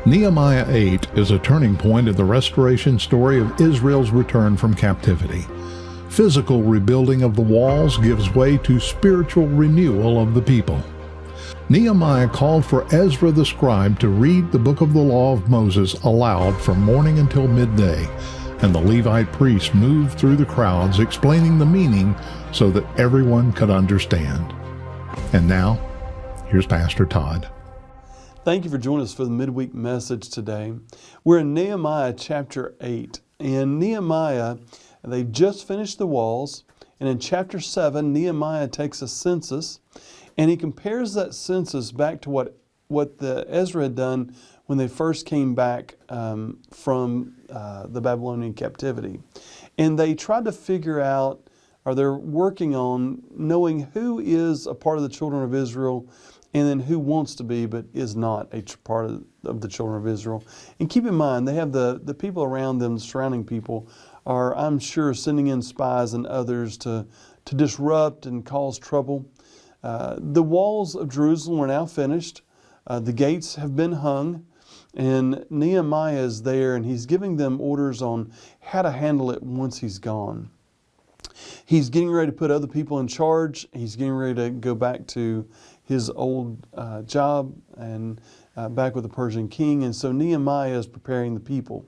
Nehemiah 8 is a turning point in the restoration story of Israel's return from captivity. Physical rebuilding of the walls gives way to spiritual renewal of the people. Nehemiah called for Ezra the scribe to read the book of the law of Moses aloud from morning until midday, and the Levite priests moved through the crowds explaining the meaning so that everyone could understand. And now, here's Pastor Todd. Thank you for joining us for the midweek message today. We're in Nehemiah chapter 8. And Nehemiah, they've just finished the walls. And in chapter 7, Nehemiah takes a census. And he compares that census back to what the Ezra had done when they first came back from the Babylonian captivity. And they tried to figure out, or they're working on knowing who is a part of the children of Israel and then who wants to be but is not a part of the children of Israel. And keep in mind, they have the people around them, the surrounding people, are, I'm sure, sending in spies and others to disrupt and cause trouble. The walls of Jerusalem are now finished. The gates have been hung. And Nehemiah is there, and he's giving them orders on how to handle it once he's gone. He's getting ready to put other people in charge. He's getting ready to go back to his old job and back with the Persian king. And so Nehemiah is preparing the people.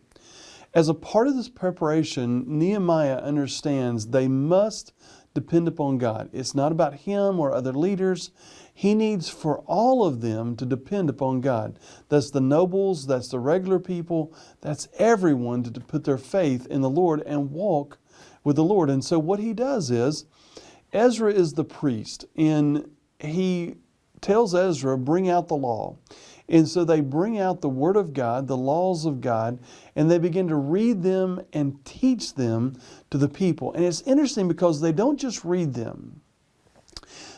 As a part of this preparation, Nehemiah understands they must depend upon God. It's not about him or other leaders. He needs for all of them to depend upon God. That's the nobles, that's the regular people, that's everyone to put their faith in the Lord and walk with the Lord. And so what he does is, Ezra is the priest, and he tells Ezra, bring out the law. And so they bring out the Word of God, the laws of God, and they begin to read them and teach them to the people. And it's interesting because they don't just read them.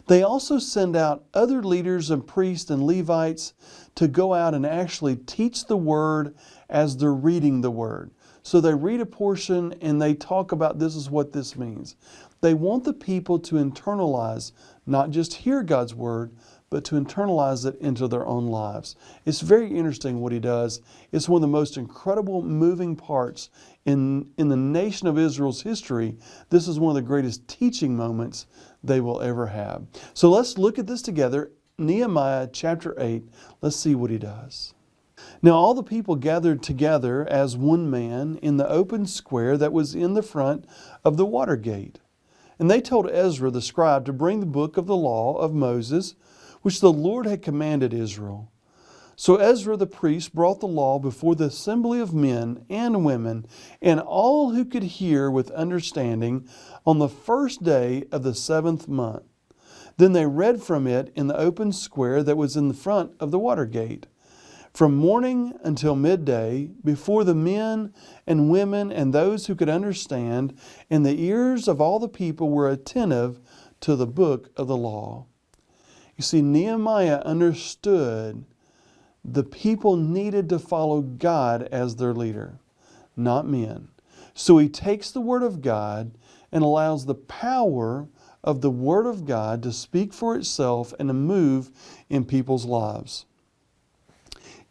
They also send out other leaders and priests and Levites to go out and actually teach the Word as they're reading the Word. So they read a portion and they talk about this is what this means. They want the people to internalize, not just hear God's Word, but to internalize it into their own lives. It's very interesting what he does. It's one of the most incredible moving parts in the nation of Israel's history. This is one of the greatest teaching moments they will ever have. So let's look at this together. Nehemiah chapter 8. Let's see what he does. Now all the people gathered together as one man in the open square that was in the front of the water gate. And they told Ezra the scribe to bring the book of the law of Moses, which the Lord had commanded Israel. So Ezra the priest brought the law before the assembly of men and women and all who could hear with understanding on the first day of the 7th month. Then they read from it in the open square that was in the front of the water gate, from morning until midday, before the men and women and those who could understand, and the ears of all the people were attentive to the book of the law. You see, Nehemiah understood the people needed to follow God as their leader, not men. So he takes the Word of God and allows the power of the Word of God to speak for itself and to move in people's lives.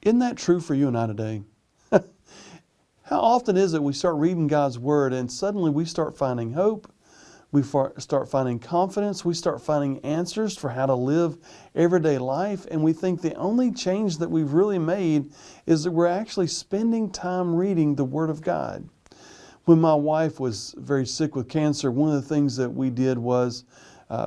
Isn't that true for you and I today? How often is it we start reading God's Word and suddenly we start finding hope? We start finding confidence. We start finding answers for how to live everyday life. And we think the only change that we've really made is that we're actually spending time reading the Word of God. When my wife was very sick with cancer, one of the things that we did was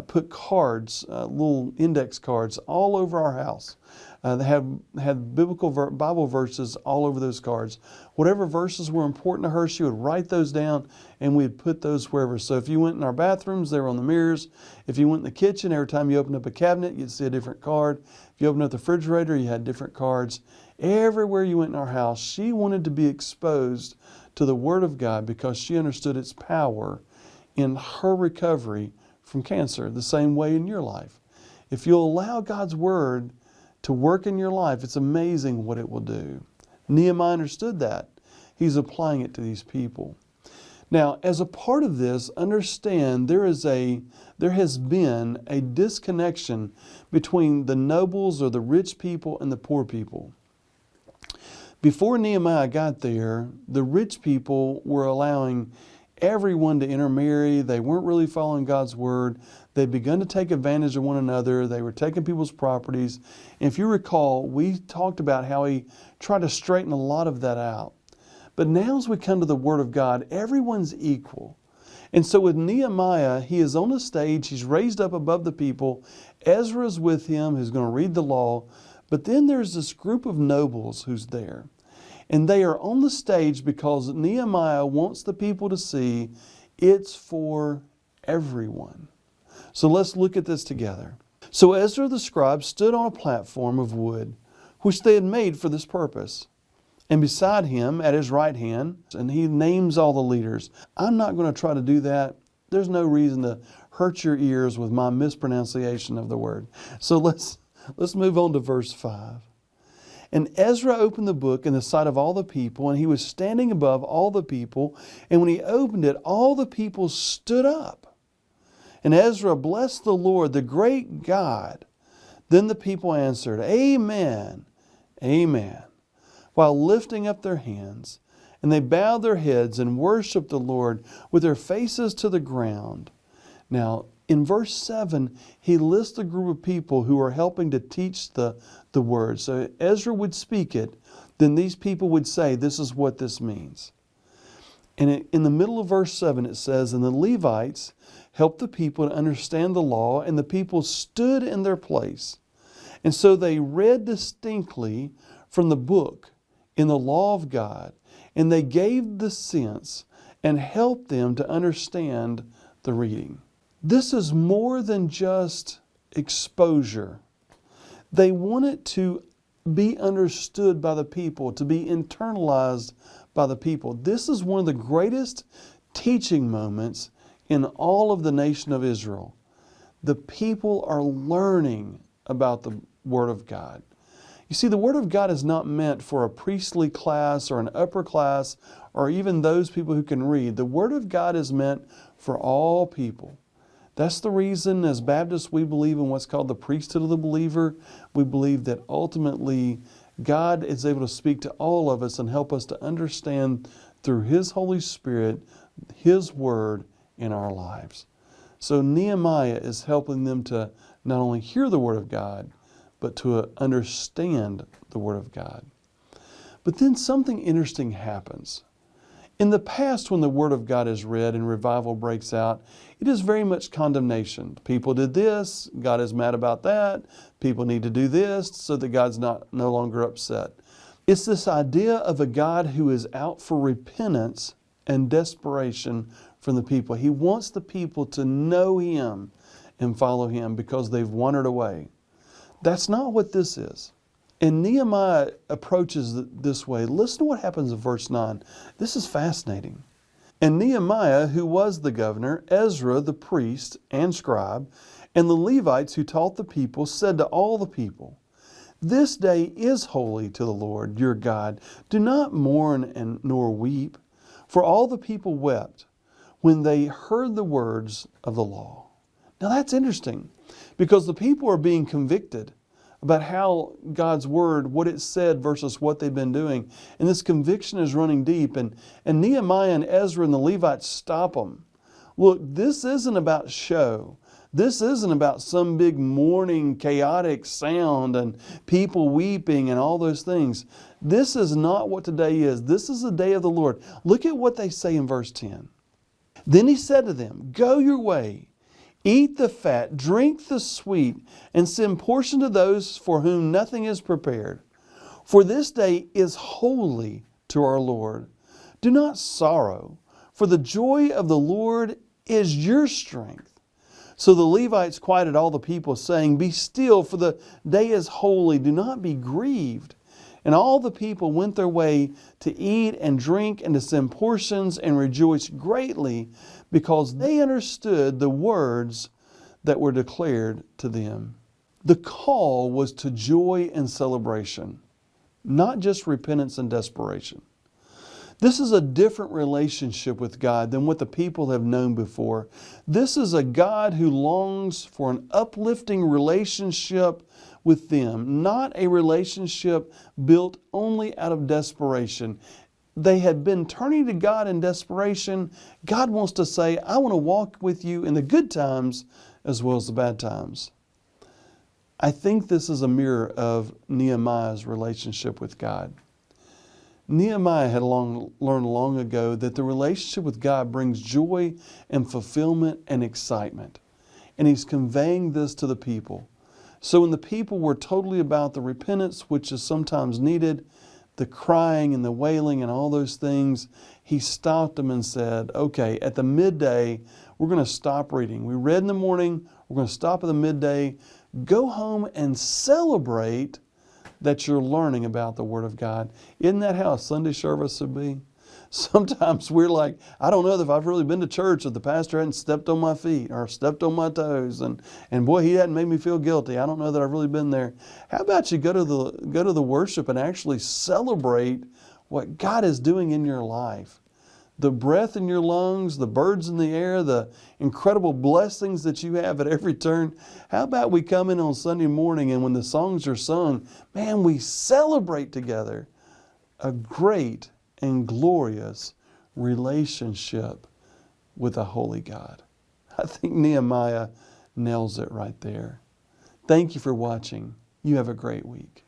put cards, little index cards, all over our house. They had biblical Bible verses all over those cards. Whatever verses were important to her, she would write those down, and we'd put those wherever. So if you went in our bathrooms, they were on the mirrors. If you went in the kitchen, every time you opened up a cabinet, you'd see a different card. If you opened up the refrigerator, you had different cards. Everywhere you went in our house, she wanted to be exposed to the Word of God because she understood its power in her recovery from cancer, the same way in your life. If you'll allow God's Word to work in your life, it's amazing what it will do. Nehemiah understood that. He's applying it to these people. Now, as a part of this, understand there has been a disconnection between the nobles or the rich people and the poor people. Before Nehemiah got there, the rich people were allowing everyone to intermarry. They weren't really following God's word. They'd begun to take advantage of one another. They were taking people's properties. And if you recall, we talked about how he tried to straighten a lot of that out. But now as we come to the Word of God, everyone's equal. And so with Nehemiah, he is on the stage. He's raised up above the people. Ezra's with him, who's going to read the law. But then there's this group of nobles who's there. And they are on the stage because Nehemiah wants the people to see it's for everyone. So let's look at this together. So Ezra the scribe stood on a platform of wood, which they had made for this purpose. And beside him, at his right hand, and he names all the leaders. I'm not going to try to do that. There's no reason to hurt your ears with my mispronunciation of the word. So let's move on to verse 5. And Ezra opened the book in the sight of all the people, and he was standing above all the people. And when he opened it, all the people stood up. And Ezra blessed the Lord, the great God. Then the people answered, Amen, Amen, while lifting up their hands. And they bowed their heads and worshiped the Lord with their faces to the ground. Now, in verse 7, he lists a group of people who are helping to teach the word. So Ezra would speak it, then these people would say, this is what this means. And in the middle of verse 7, it says, And the Levites helped the people to understand the law, and the people stood in their place. And so they read distinctly from the book in the law of God, and they gave the sense and helped them to understand the reading. This is more than just exposure. They want it to be understood by the people, to be internalized by the people. This is one of the greatest teaching moments in all of the nation of Israel. The people are learning about the Word of God. You see, the Word of God is not meant for a priestly class or an upper class or even those people who can read. The Word of God is meant for all people. That's the reason as Baptists we believe in what's called the priesthood of the believer. We believe that ultimately God is able to speak to all of us and help us to understand through His Holy Spirit, His Word in our lives. So Nehemiah is helping them to not only hear the Word of God, but to understand the Word of God. But then something interesting happens. In the past, when the Word of God is read and revival breaks out, it is very much condemnation. People did this, God is mad about that, people need to do this so that God's no longer upset. It's this idea of a God who is out for repentance and desperation from the people. He wants the people to know Him and follow Him because they've wandered away. That's not what this is. And Nehemiah approaches this way. Listen to what happens in verse 9. This is fascinating. And Nehemiah, who was the governor, Ezra the priest and scribe, and the Levites who taught the people, said to all the people, This day is holy to the Lord your God. Do not mourn nor weep. For all the people wept when they heard the words of the law. Now that's interesting because the people are being convicted about how God's Word, what it said versus what they've been doing. And this conviction is running deep. And Nehemiah and Ezra and the Levites stop them. Look, this isn't about show. This isn't about some big mourning, chaotic sound and people weeping and all those things. This is not what today is. This is the day of the Lord. Look at what they say in verse 10. Then he said to them, Go your way. Eat the fat, drink the sweet, and send portion to those for whom nothing is prepared. For this day is holy to our Lord. Do not sorrow, for the joy of the Lord is your strength. So the Levites quieted all the people, saying, Be still, for the day is holy. Do not be grieved. And all the people went their way to eat and drink and to send portions and rejoice greatly because they understood the words that were declared to them. The call was to joy and celebration, not just repentance and desperation. This is a different relationship with God than what the people have known before. This is a God who longs for an uplifting relationship with them, not a relationship built only out of desperation. They had been turning to God in desperation. God wants to say, I want to walk with you in the good times as well as the bad times. I think this is a mirror of Nehemiah's relationship with God. Nehemiah had learned long ago that the relationship with God brings joy and fulfillment and excitement. And he's conveying this to the people. So when the people were totally about the repentance, which is sometimes needed, the crying and the wailing and all those things, he stopped them and said, okay, at the midday, we're going to stop reading. We read in the morning, we're going to stop at the midday, go home and celebrate that you're learning about the Word of God. Isn't that how a Sunday service would be? Sometimes we're like, I don't know if I've really been to church if the pastor hadn't stepped on my feet or stepped on my toes, and boy, he hadn't made me feel guilty. I don't know that I've really been there. How about you go to the worship and actually celebrate what God is doing in your life? The breath in your lungs, the birds in the air, the incredible blessings that you have at every turn. How about we come in on Sunday morning and when the songs are sung, man, we celebrate together a great and glorious relationship with a holy God. I think Nehemiah nails it right there. Thank you for watching. You have a great week.